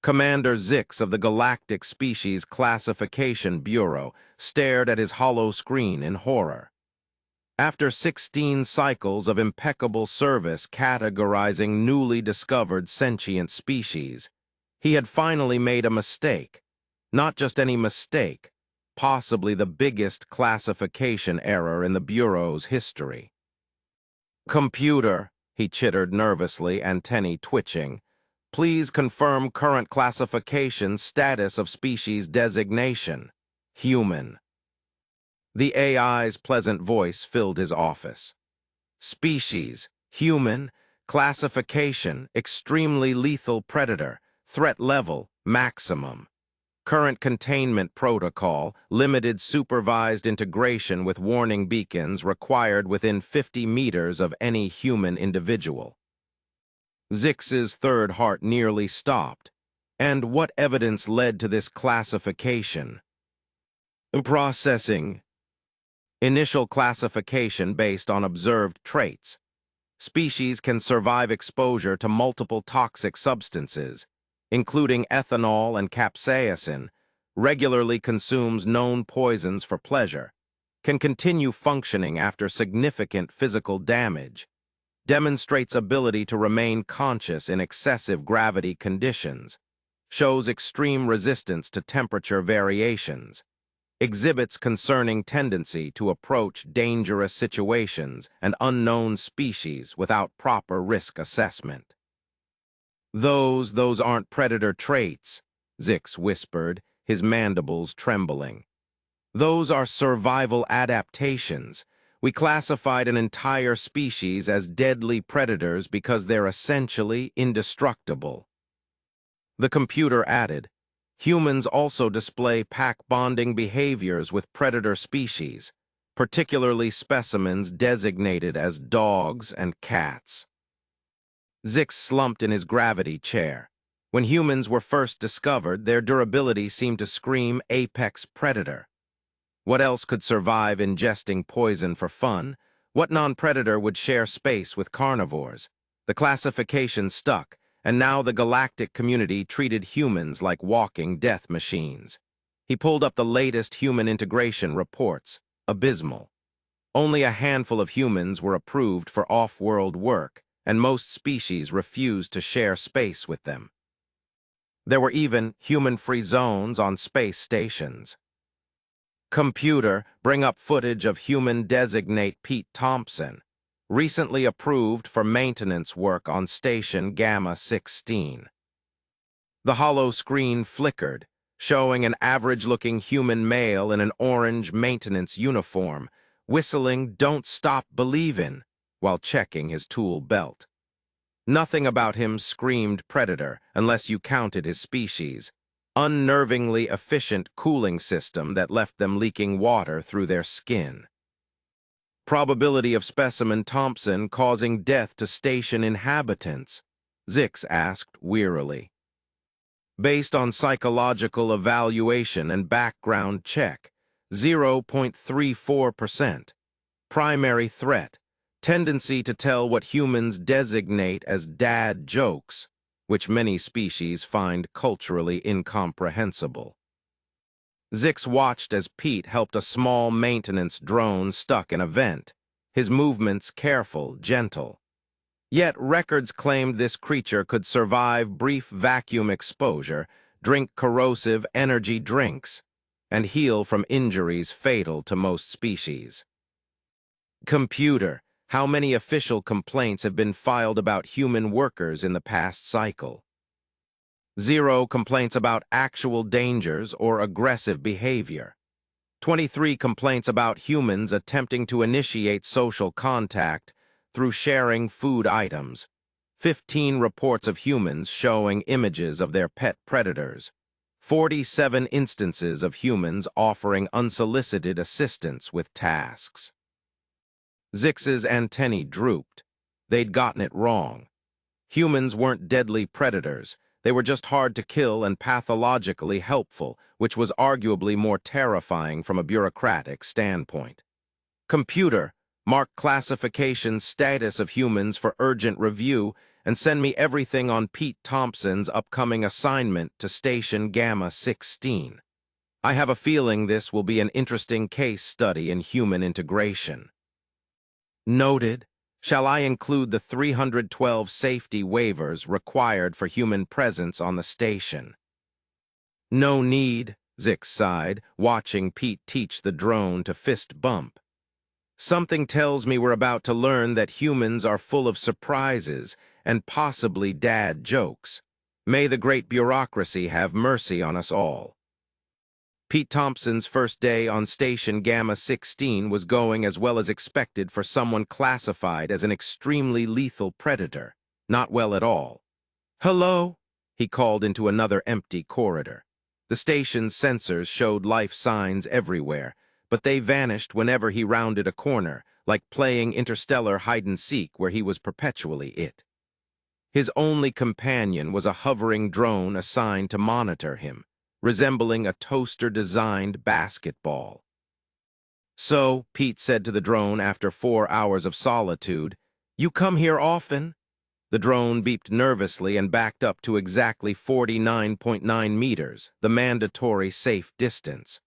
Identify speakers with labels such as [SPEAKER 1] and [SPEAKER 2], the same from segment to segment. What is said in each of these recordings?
[SPEAKER 1] Commander Zix of the Galactic Species Classification Bureau stared at his hollow screen in horror. After 16 cycles of impeccable service categorizing newly discovered sentient species, he had finally made a mistake. Not just any mistake, possibly the biggest classification error in the Bureau's history. "Computer," he chittered nervously, antennae twitching, "please confirm current classification status of species designation. Human." The AI's pleasant voice filled his office. "Species, human, classification, extremely lethal predator, threat level, maximum. Current containment protocol, limited supervised integration with warning beacons required within 50 meters of any human individual." Zix's third heart nearly stopped. And what evidence led to this classification? Processing. Initial classification based on observed traits. Species can survive exposure to multiple toxic substances, including ethanol and capsaicin, regularly consumes known poisons for pleasure, can continue functioning after significant physical damage, demonstrates ability to remain conscious in excessive gravity conditions, shows extreme resistance to temperature variations, exhibits concerning tendency to approach dangerous situations and unknown species without proper risk assessment. Those aren't predator traits," Zix whispered, his mandibles trembling. "Those are survival adaptations. We classified an entire species as deadly predators because they're essentially indestructible." The computer added, "Humans also display pack-bonding behaviors with predator species, particularly specimens designated as dogs and cats." Zix slumped in his gravity chair. When humans were first discovered, their durability seemed to scream apex predator. What else could survive ingesting poison for fun? What non-predator would share space with carnivores? The classification stuck, and now the galactic community treated humans like walking death machines. He pulled up the latest human integration reports. Abysmal. Only a handful of humans were approved for off-world work, and most species refused to share space with them. There were even human-free zones on space stations. "Computer, bring up footage of human designate Pete Thompson, recently approved for maintenance work on Station Gamma 16. The hollow screen flickered, showing an average-looking human male in an orange maintenance uniform, whistling "Don't Stop Believin'" while checking his tool belt. Nothing about him screamed predator unless you counted his species. Unnervingly efficient cooling system that left them leaking water through their skin. Probability of specimen Thompson causing death to station inhabitants, Zix asked wearily. Based on psychological evaluation and background check, 0.34%. Primary threat, tendency to tell what humans designate as dad jokes, which many species find culturally incomprehensible. Zix watched as Pete helped a small maintenance drone stuck in a vent, his movements careful, gentle. Yet records claimed this creature could survive brief vacuum exposure, drink corrosive energy drinks, and heal from injuries fatal to most species. "Computer, how many official complaints have been filed about human workers in the past cycle?" 0 complaints about actual dangers or aggressive behavior. 23 complaints about humans attempting to initiate social contact through sharing food items. 15 reports of humans showing images of their pet predators. 47 instances of humans offering unsolicited assistance with tasks. Zix's antennae drooped. They'd gotten it wrong. Humans weren't deadly predators. They were just hard to kill and pathologically helpful, which was arguably more terrifying from a bureaucratic standpoint. "Computer, mark classification status of humans for urgent review and send me everything on Pete Thompson's upcoming assignment to Station Gamma 16. I have a feeling this will be an interesting case study in human integration. Noted. Shall I include the 312 safety waivers required for human presence on the station? No need, Zix sighed, watching Pete teach the drone to fist bump. Something tells me we're about to learn that humans are full of surprises and possibly dad jokes. May the great bureaucracy have mercy on us all. Pete Thompson's first day on Station Gamma 16 was going as well as expected for someone classified as an extremely lethal predator. Not well at all. "Hello?" he called into another empty corridor. The station's sensors showed life signs everywhere, but they vanished whenever he rounded a corner, like playing interstellar hide-and-seek where he was perpetually it. His only companion was a hovering drone assigned to monitor him, resembling a toaster-designed basketball. "So," Pete said to the drone after 4 hours of solitude, "you come here often?" The drone beeped nervously and backed up to exactly 49.9 meters, the mandatory safe distance.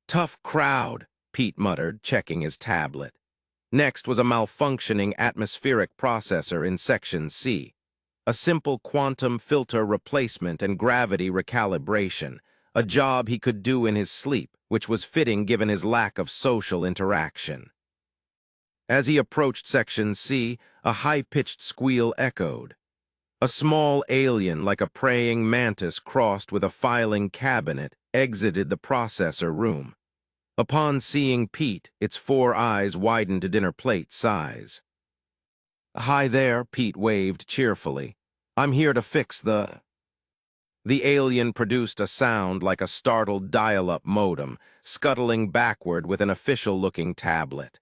[SPEAKER 1] "Tough crowd," Pete muttered, checking his tablet. Next was a malfunctioning atmospheric processor in Section C. A simple quantum filter replacement and gravity recalibration, a job he could do in his sleep, which was fitting given his lack of social interaction. As he approached Section C, a high-pitched squeal echoed. A small alien like a praying mantis crossed with a filing cabinet exited the processor room. Upon seeing Pete, its 4 eyes widened to dinner plate size. "Hi there," Pete waved cheerfully. "I'm here to fix the—" The alien produced a sound like a startled dial-up modem, scuttling backward with an official-looking tablet.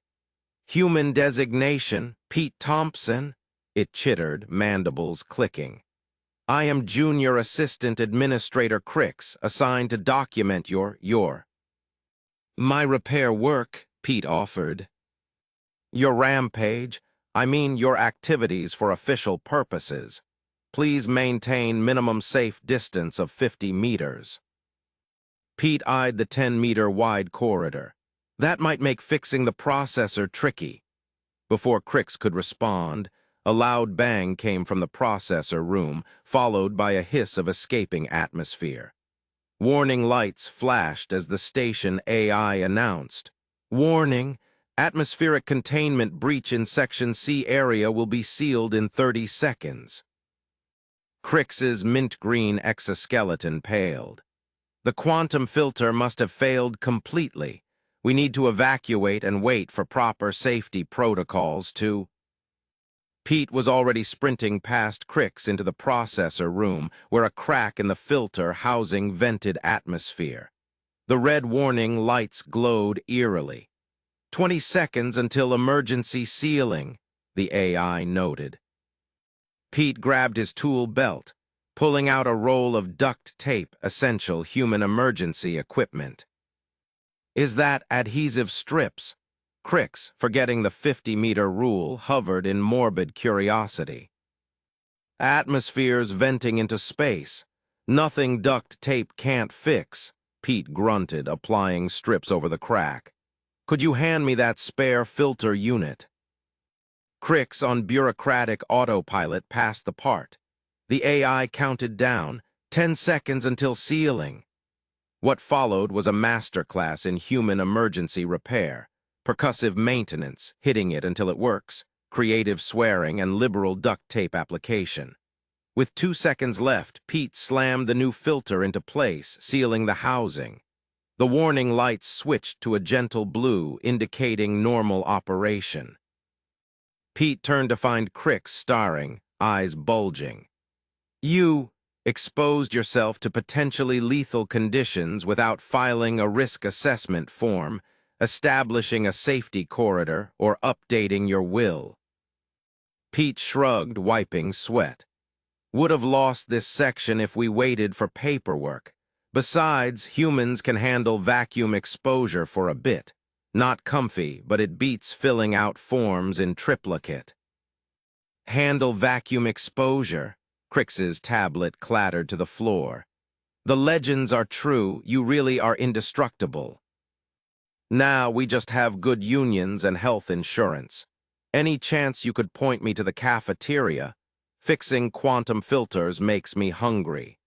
[SPEAKER 1] "Human designation, Pete Thompson," it chittered, mandibles clicking. "I am Junior Assistant Administrator Crix, assigned to document your—" "My repair work," Pete offered. "Your rampage, I mean your activities for official purposes. Please maintain minimum safe distance of 50 meters. Pete eyed the 10-meter wide corridor. That might make fixing the processor tricky. Before Crix could respond, a loud bang came from the processor room, followed by a hiss of escaping atmosphere. Warning lights flashed as the station AI announced, "Warning, atmospheric containment breach in Section C area will be sealed in 30 seconds. Crix's mint-green exoskeleton paled. "The quantum filter must have failed completely. We need to evacuate and wait for proper safety protocols to—" Pete was already sprinting past Crix into the processor room, where a crack in the filter housing vented atmosphere. The red warning lights glowed eerily. 20 seconds until emergency sealing, the AI noted. Pete grabbed his tool belt, pulling out a roll of duct tape, essential human emergency equipment. "Is that adhesive strips?" Crix, forgetting the 50-meter rule, hovered in morbid curiosity. "Atmosphere's venting into space. Nothing duct tape can't fix," Pete grunted, applying strips over the crack. "Could you hand me that spare filter unit?" Crix, on bureaucratic autopilot, passed the part. The AI counted down, 10 seconds until sealing. What followed was a masterclass in human emergency repair, percussive maintenance, hitting it until it works, creative swearing, and liberal duct tape application. With 2 seconds left, Pete slammed the new filter into place, sealing the housing. The warning lights switched to a gentle blue, indicating normal operation. Pete turned to find Crix staring, eyes bulging. "You exposed yourself to potentially lethal conditions without filing a risk assessment form, establishing a safety corridor, or updating your will." Pete shrugged, wiping sweat. "Would have lost this section if we waited for paperwork. Besides, humans can handle vacuum exposure for a bit. Not comfy, but it beats filling out forms in triplicate." Handle vacuum exposure. Crix's tablet clattered to the floor. The legends are true, you really are indestructible. Now we just have good unions and health insurance. Any chance you could point me to the cafeteria? Fixing quantum filters makes me hungry.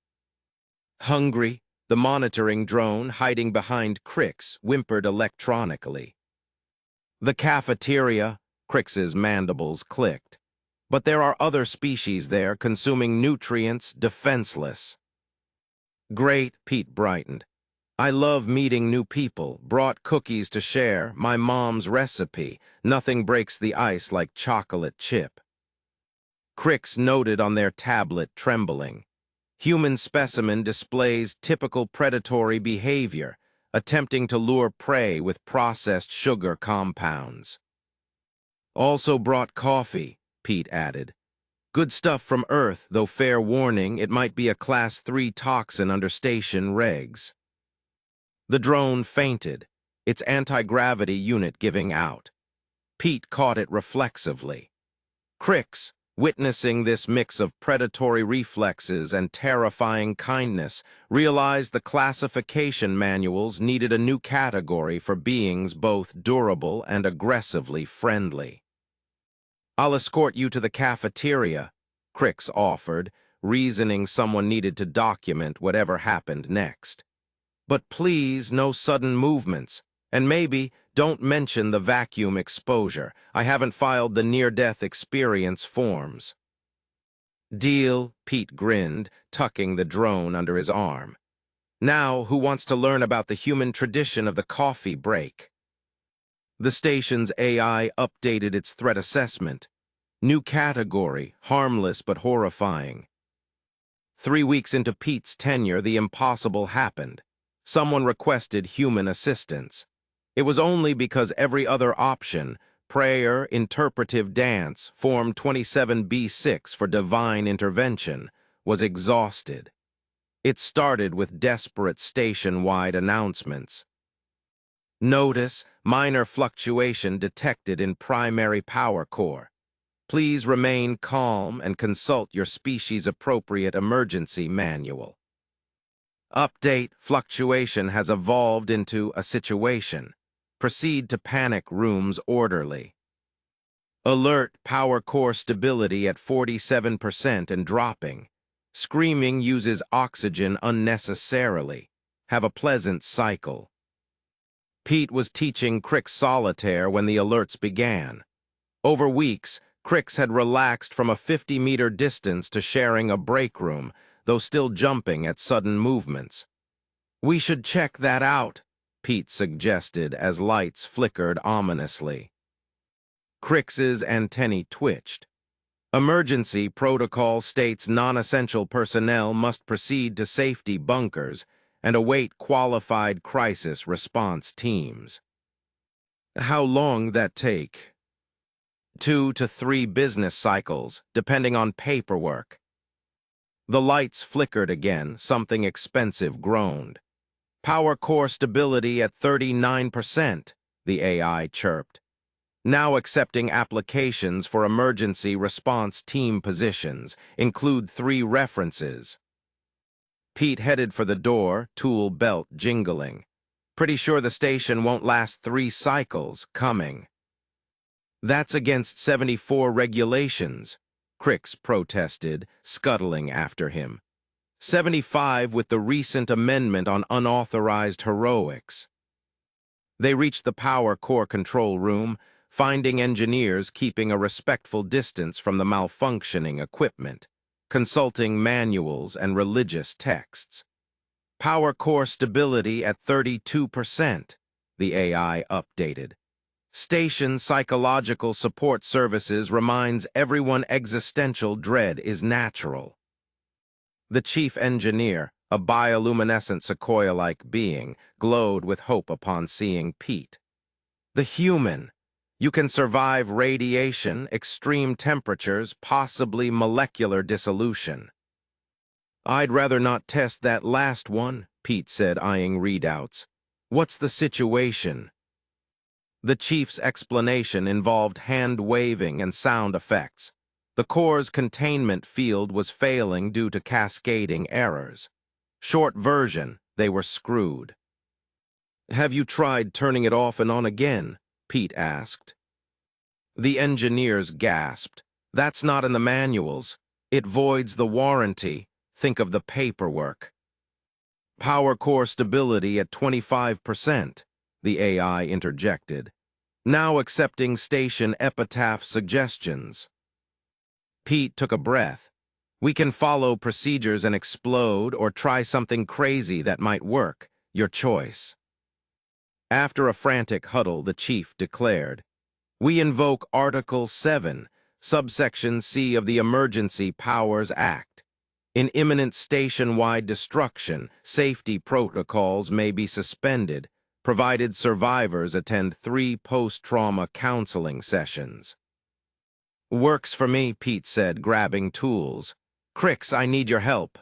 [SPEAKER 1] Hungry? The monitoring drone, hiding behind Crix, whimpered electronically. The cafeteria? Crix's mandibles clicked. But there are other species there consuming nutrients, defenseless. Great, Pete brightened. I love meeting new people, brought cookies to share, my mom's recipe. Nothing breaks the ice like chocolate chip. Crix noted on their tablet, trembling. Human specimen displays typical predatory behavior, attempting to lure prey with processed sugar compounds. Also brought coffee, Pete added. Good stuff from Earth, though fair warning, it might be a Class 3 toxin under station regs. The drone fainted, its anti-gravity unit giving out. Pete caught it reflexively. Crix, witnessing this mix of predatory reflexes and terrifying kindness, realized the classification manuals needed a new category for beings both durable and aggressively friendly. I'll escort you to the cafeteria, Crix offered, reasoning someone needed to document whatever happened next. But please, no sudden movements, and maybe don't mention the vacuum exposure. I haven't filed the near-death experience forms. Deal, Pete grinned, tucking the drone under his arm. Now, who wants to learn about the human tradition of the coffee break? The station's AI updated its threat assessment. New category, harmless but horrifying. 3 weeks into Pete's tenure, the impossible happened. Someone requested human assistance. It was only because every other option, prayer, interpretive dance, Form 27B6 for divine intervention, was exhausted. It started with desperate station-wide announcements. Notice, minor fluctuation detected in primary power core. Please remain calm and consult your species-appropriate emergency manual. Update, fluctuation has evolved into a situation. Proceed to panic rooms orderly. Alert, power core stability at 47% and dropping. Screaming uses oxygen unnecessarily. Have a pleasant cycle. Pete was teaching Crix solitaire when the alerts began. Over weeks, Crix had relaxed from a 50-meter distance to sharing a break room, though still jumping at sudden movements. We should check that out, Pete suggested as lights flickered ominously. Crix's antennae twitched. Emergency protocol states non-essential personnel must proceed to safety bunkers and await qualified crisis response teams. How long that take? 2 to 3 business cycles, depending on paperwork. The lights flickered again, something expensive groaned. Power core stability at 39%, the AI chirped. Now accepting applications for emergency response team positions. Include 3 references. Pete headed for the door, tool belt jingling. Pretty sure the station won't last 3 cycles, coming. That's against 74 regulations, Crix protested, scuttling after him. 75 with the recent amendment on unauthorized heroics. They reached the power core control room, finding engineers keeping a respectful distance from the malfunctioning equipment, consulting manuals and religious texts. Power core stability at 32%, the AI updated. Station psychological support services reminds everyone existential dread is natural. The chief engineer, a bioluminescent sequoia-like being, glowed with hope upon seeing Pete. The human. You can survive radiation, extreme temperatures, possibly molecular dissolution. I'd rather not test that last one, Pete said, eyeing readouts. What's the situation? The chief's explanation involved hand-waving and sound effects. The core's containment field was failing due to cascading errors. Short version, they were screwed. "Have you tried turning it off and on again?" Pete asked. The engineers gasped. "That's not in the manuals. It voids the warranty. Think of the paperwork." "Power core stability at 25%, the AI interjected. "Now accepting station epitaph suggestions." Pete took a breath. "We can follow procedures and explode or try something crazy that might work. Your choice." After a frantic huddle, the chief declared, "We invoke Article 7, subsection C of the Emergency Powers Act. In imminent station-wide destruction, safety protocols may be suspended, provided survivors attend 3 post-trauma counseling sessions." "Works for me," Pete said, grabbing tools. "Crix, I need your help."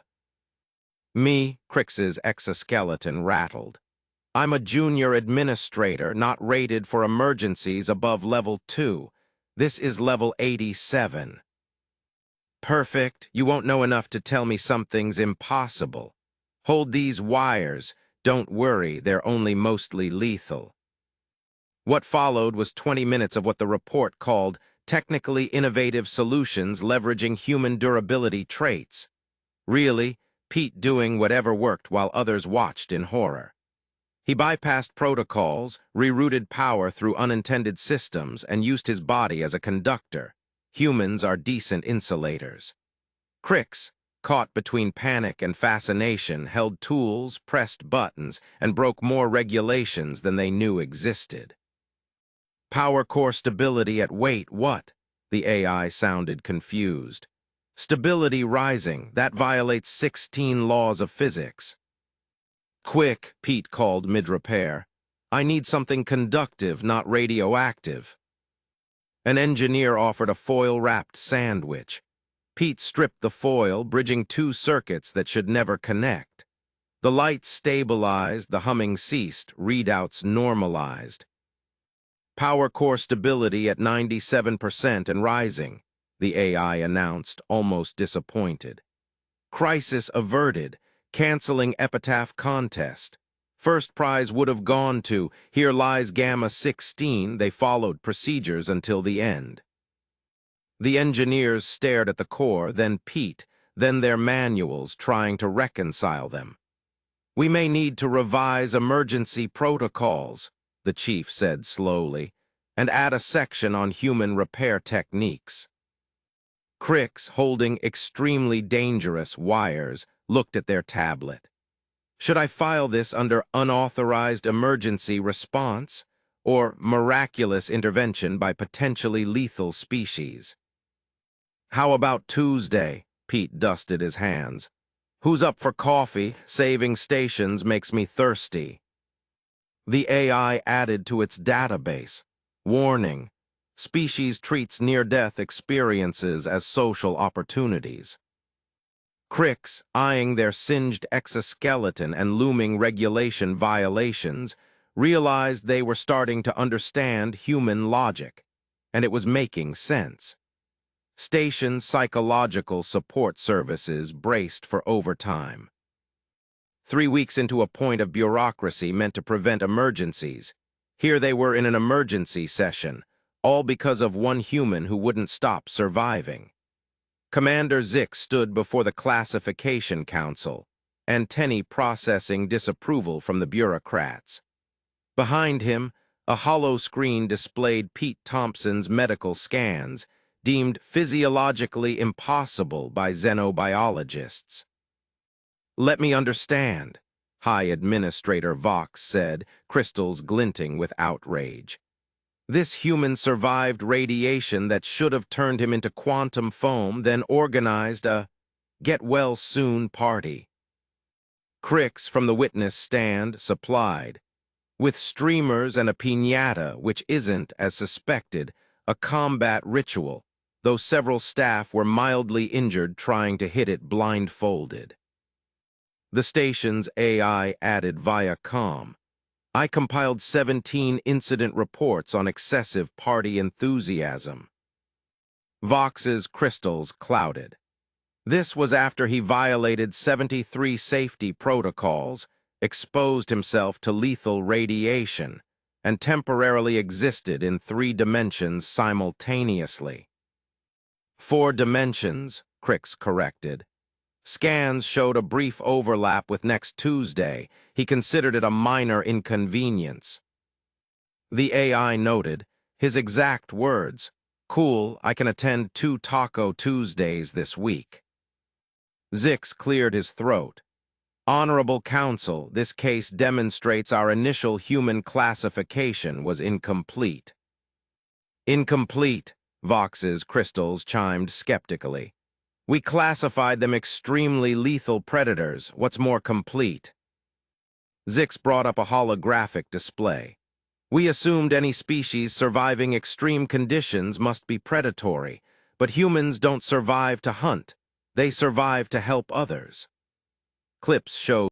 [SPEAKER 1] Crix's exoskeleton rattled. "I'm a junior administrator, not rated for emergencies above level 2. This is level 87. "Perfect. You won't know enough to tell me something's impossible. Hold these wires. Don't worry, they're only mostly lethal." What followed was 20 minutes of what the report called technically innovative solutions leveraging human durability traits. Really, Pete doing whatever worked while others watched in horror. He bypassed protocols, rerouted power through unintended systems, and used his body as a conductor. Humans are decent insulators. Crix, caught between panic and fascination, held tools, pressed buttons, and broke more regulations than they knew existed. "Power core stability at weight, what?" The AI sounded confused. "Stability rising, that violates 16 laws of physics." "Quick," Pete called mid-repair. "I need something conductive, not radioactive." An engineer offered a foil-wrapped sandwich. Pete stripped the foil, bridging 2 circuits that should never connect. The lights stabilized, the humming ceased, readouts normalized. "Power core stability at 97% and rising," the AI announced, almost disappointed. "Crisis averted. Canceling epitaph contest. First prize would have gone to Here Lies Gamma 16. They followed procedures until the end." The engineers stared at the core, then Pete, then their manuals, trying to reconcile them. "We may need to revise emergency protocols," the chief said slowly, "and add a section on human repair techniques." Crix, holding extremely dangerous wires, looked at their tablet. "Should I file this under unauthorized emergency response or miraculous intervention by potentially lethal species?" "How about Tuesday?" Pete dusted his hands. "Who's up for coffee? Saving stations makes me thirsty." The AI added to its database, "Warning. Species treats near-death experiences as social opportunities." Crix, eyeing their singed exoskeleton and looming regulation violations, realized they were starting to understand human logic, and it was making sense. Station psychological support services braced for overtime. 3 weeks into a point of bureaucracy meant to prevent emergencies. Here they were in an emergency session, all because of one human who wouldn't stop surviving. Commander Zick stood before the Classification Council, antennae processing disapproval from the bureaucrats. Behind him, a hollow screen displayed Pete Thompson's medical scans, deemed physiologically impossible by xenobiologists. "Let me understand," High Administrator Vox said, crystals glinting with outrage. "This human survived radiation that should have turned him into quantum foam, then organized a get-well-soon party." Crix from the witness stand supplied, "With streamers and a piñata, which isn't, as suspected, a combat ritual, though several staff were mildly injured trying to hit it blindfolded." The station's AI added via comm, "I compiled 17 incident reports on excessive party enthusiasm." Vox's crystals clouded. This was after he violated 73 safety protocols, exposed himself to lethal radiation, and temporarily existed in 3 dimensions simultaneously. 4 dimensions, Crix corrected. Scans showed a brief overlap with next Tuesday. He considered it a minor inconvenience. The AI noted, his exact words, "Cool, I can attend 2 Taco Tuesdays this week." Zix cleared his throat. Honorable Counsel, this case demonstrates our initial human classification was incomplete. Incomplete, Vox's crystals chimed skeptically. We classified them extremely lethal predators. What's more complete? Zix brought up a holographic display. We assumed any species surviving extreme conditions must be predatory, but humans don't survive to hunt. They survive to help others. Clips showed